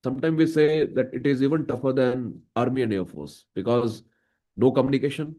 sometimes we say that it is even tougher than Army and Air Force because no communication,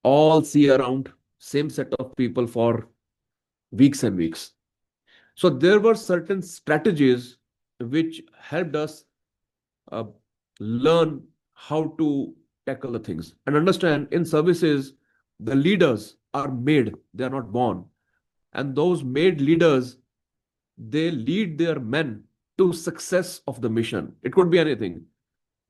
all see around, same set of people for weeks and weeks. So there were certain strategies which helped us uh, learn how to tackle the things and understand in services, the leaders are made, they are not born. And those made leaders, they lead their men to success of the mission. It could be anything.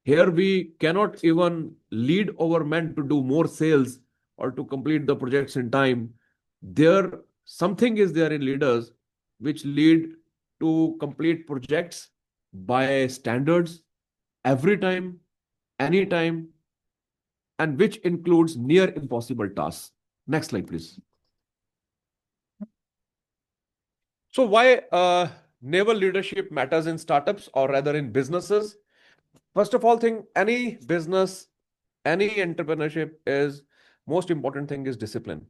Here we cannot even lead our men to do more sales or to complete the projects in time. There something is there in leaders which lead to complete projects by standards every time, anytime, and which includes near impossible tasks. Next slide, please. So why naval leadership matters in startups or rather in businesses? First of all, think any business, any entrepreneurship is most important thing is discipline.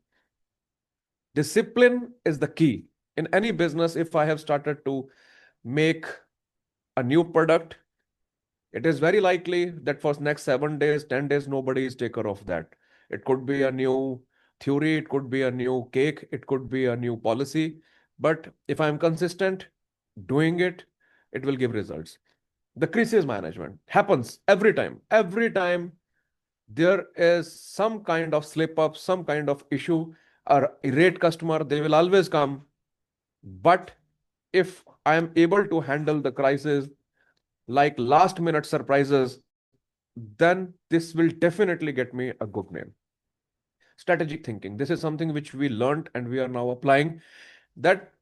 Discipline is the key. In any business, if I have started to make a new product, it is very likely that for next 7 days, 10 days, nobody is taker of that. It could be a new theory, it could be a new cake, it could be a new policy. But if I'm consistent doing it, it will give results. The crisis management happens every time. Every time there is some kind of slip up, some kind of issue, or irate customer, they will always come. But if I am able to handle the crisis like last minute surprises, then this will definitely get me a good name. Strategic thinking. This is something which we learned and we are now applying, that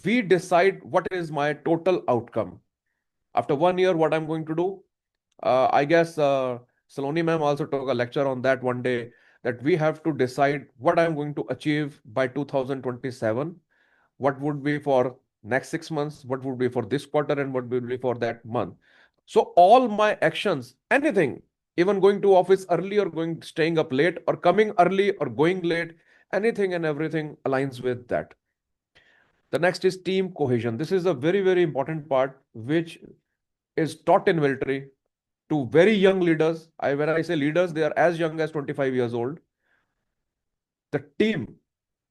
we decide what is my total outcome. After 1 year, what I'm going to do? I guess Saloni ma'am also took a lecture on that one day, that we have to decide what I'm going to achieve by 2027. What would be for next 6 months, what would be for this quarter, and what will be for that month. So all my actions, anything, even going to office early or staying up late or coming early or going late, anything and everything aligns with that. The next is team cohesion. This is a very, very important part which is taught in military to very young leaders. When I say leaders, they are as young as 25 years old. The team,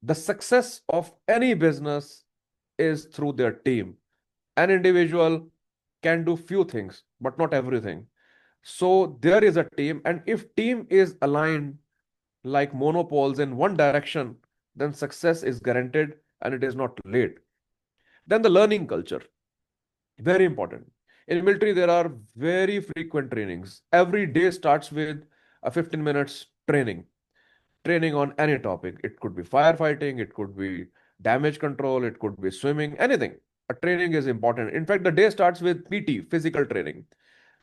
the success of any business is through their team. An individual can do few things, but not everything. So there is a team, and if team is aligned like monopoles in one direction, then success is guaranteed and it is not late. Then the learning culture, very important. In military, there are very frequent trainings. Every day starts with a 15 minutes training on any topic. It could be firefighting, it could be damage control, it could be swimming, anything. A training is important. In fact, the day starts with PT, physical training.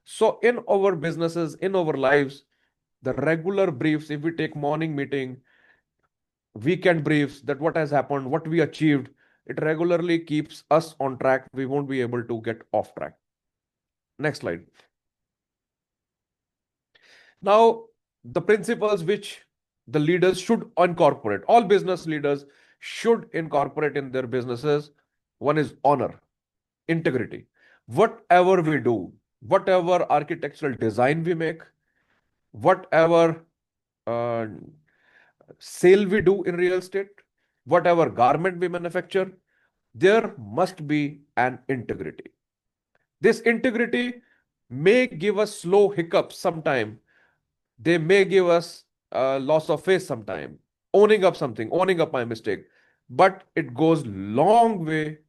So in our businesses, in our lives, the regular briefs, if we take morning meeting, weekend briefs, that what has happened, what we achieved, it regularly keeps us on track. We won't be able to get off track. Next slide. Now, the principles which the leaders should incorporate, all business leaders should incorporate in their businesses. One is honor, integrity. Whatever we do, whatever architectural design we make, whatever uh, sale we do in real estate, whatever garment we manufacture, there must be an integrity. This integrity may give us slow hiccups sometime. They may give us loss of face sometime, owning up something, owning up my mistake. But it goes long way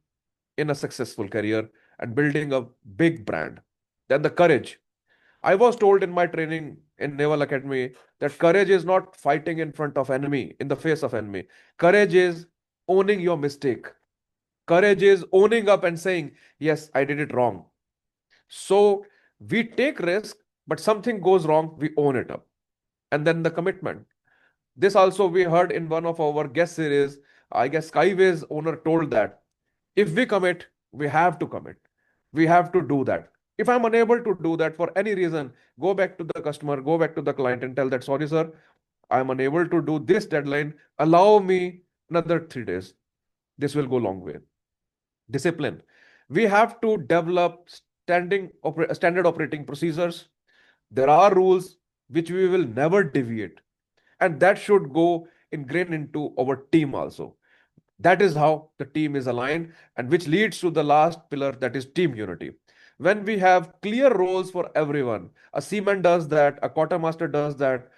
in a successful career and building a big brand. Then the courage. I was told in my training in Naval Academy that courage is not fighting in front of enemy, in the face of enemy. Courage is owning your mistake. Courage is owning up and saying, yes, I did it wrong. So we take risk, but something goes wrong, we own it up. And then the commitment. This also we heard in one of our guest series. I guess Skyway's owner told that if we commit, we have to commit. We have to do that. If I'm unable to do that for any reason, go back to the customer, go back to the client and tell that, sorry, sir, I'm unable to do this deadline. Allow me another 3 days. This will go a long way. Discipline. We have to develop standard operating procedures. There are rules which we will never deviate, and that should go ingrained into our team also. That is how the team is aligned, and which leads to the last pillar, that is team unity. When we have clear roles for everyone, a seaman does that, a quartermaster does that,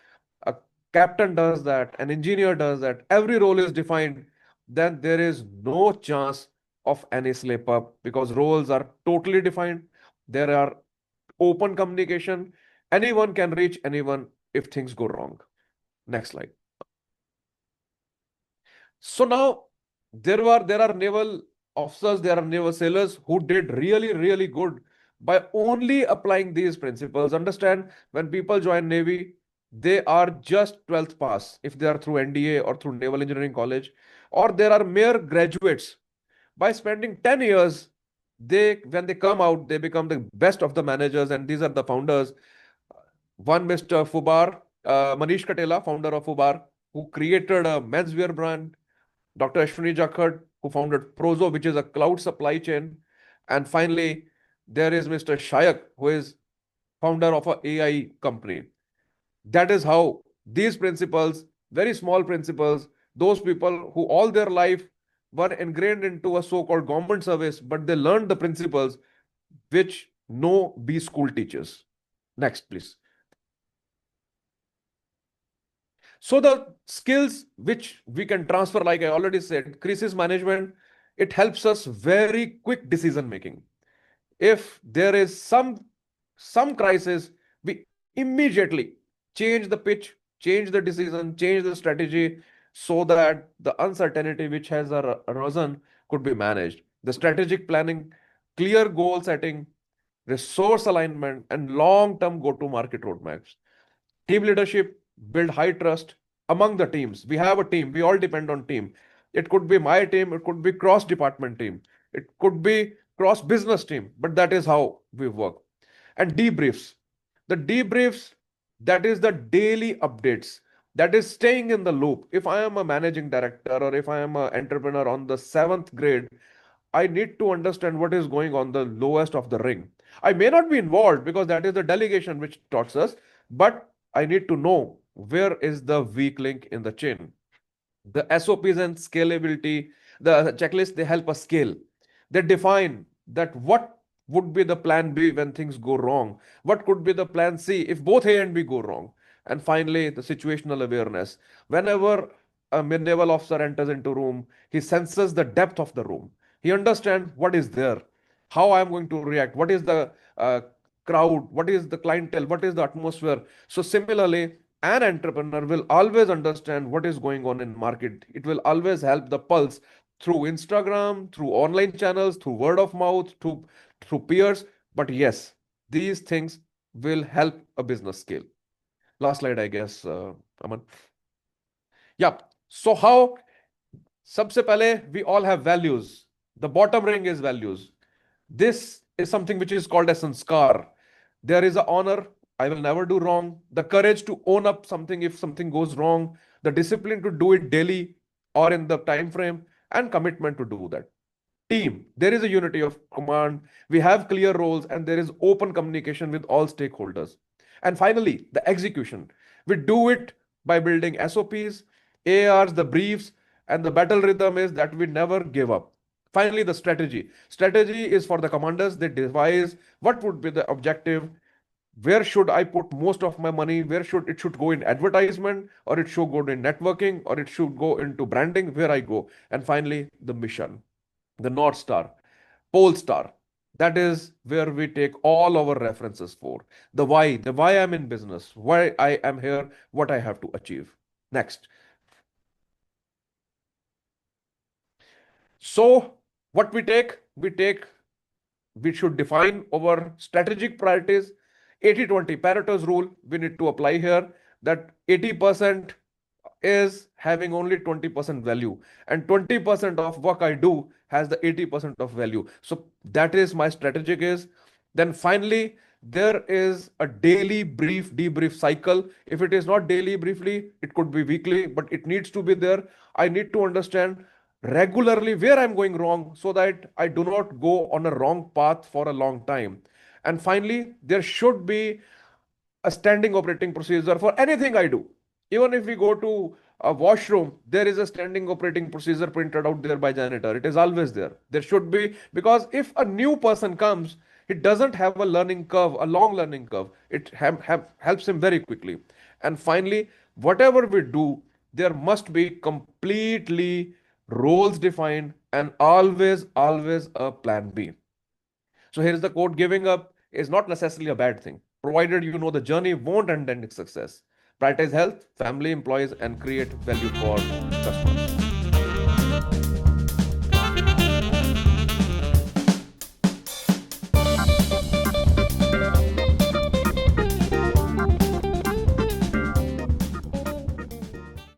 a captain does that, an engineer does that, every role is defined, then there is no chance of any slip up because roles are totally defined. There are open communication. Anyone can reach anyone if things go wrong. Next slide. So now there are naval officers, there are naval sailors who did really, really good by only applying these principles. Understand, when people join Navy, they are just 12th pass if they are through NDA or through Naval Engineering College, or there are mere graduates. By spending 10 years, they when they come out, they become the best of the managers, and these are the founders. One Mr. Fubar, Manish Katela, founder of Fubar, who created a menswear brand. Dr. Ashwini Jakhad, who founded Prozo, which is a cloud supply chain. And finally, there is Mr. Shayak, who is founder of a AI company. That is how these principles, very small principles, those people who all their life were ingrained into a so-called government service, but they learned the principles which no B school teaches. Next, please. So the skills which we can transfer, like I already said, crisis management, it helps us very quick decision making. If there is some crisis, we immediately change the pitch, change the decision, change the strategy so that the uncertainty which has arisen could be managed. The strategic planning, clear goal setting, resource alignment, and long-term go-to-market roadmaps. Team leadership, build high trust among the teams. We have a team, we all depend on team. It could be my team, it could be cross department team, it could be cross business team, but that is how we work. And debriefs, the debriefs, that is the daily updates, that is staying in the loop. If I am a managing director or if I am an entrepreneur on the 7th grade, I need to understand what is going on the lowest of the ring. I may not be involved because that is the delegation which talks us, but I need to know where is the weak link in the chain. The SOPs and scalability, the checklist, they help us scale. They define that what would be the plan B when things go wrong, what could be the plan C if both A and B go wrong. And finally, the situational awareness. Whenever a naval officer enters into a room, he senses the depth of the room. He understands what is there, how I'm going to react, what is the crowd, what is the clientele, what is the atmosphere. So similarly, an entrepreneur will always understand what is going on in market. It will always help the pulse through Instagram, through online channels, through word of mouth, through peers. But yes, these things will help a business scale. Last slide, I guess, Aman. Yeah. So how? सबसे पहले, we all have values. The bottom ring is values. This is something which is called as sanskar. There is a honor. I will never do wrong. The courage to own up something if something goes wrong. The discipline to do it daily or in the time frame, and commitment to do that. Team. There is a unity of command. We have clear roles and there is open communication with all stakeholders. And finally, the execution. We do it by building SOPs, ARs, the briefs, and the battle rhythm is that we never give up. Finally, the strategy. Strategy is for the commanders. They devise what would be the objective, where should I put most of my money, where should go in advertisement, or it should go in networking, or it should go into branding, where I go. And finally, the mission, the North Star, Pole Star. That is where we take all our references for. The why I'm in business, why I am here, what I have to achieve. Next. So what we should define our strategic priorities. 80-20 Pareto's rule we need to apply here, that 80% is having only 20% value, and 20% of work I do has the 80% of value. So that is my strategic is. Then finally, there is a daily brief debrief cycle. If it is not daily briefly, it could be weekly, but it needs to be there. I need to understand regularly where I'm going wrong so that I do not go on a wrong path for a long time. And finally, there should be a standing operating procedure for anything I do. Even if we go to a washroom, there is a standing operating procedure printed out there by janitor. It is always there. There should be, because if a new person comes, it doesn't have a learning curve, a long learning curve. It helps him very quickly. And finally, whatever we do, there must be completely roles defined and always a plan B. So here is the quote: giving up is not necessarily a bad thing, provided you know the journey won't end in success. Prioritize health, family, employees, and create value for customers.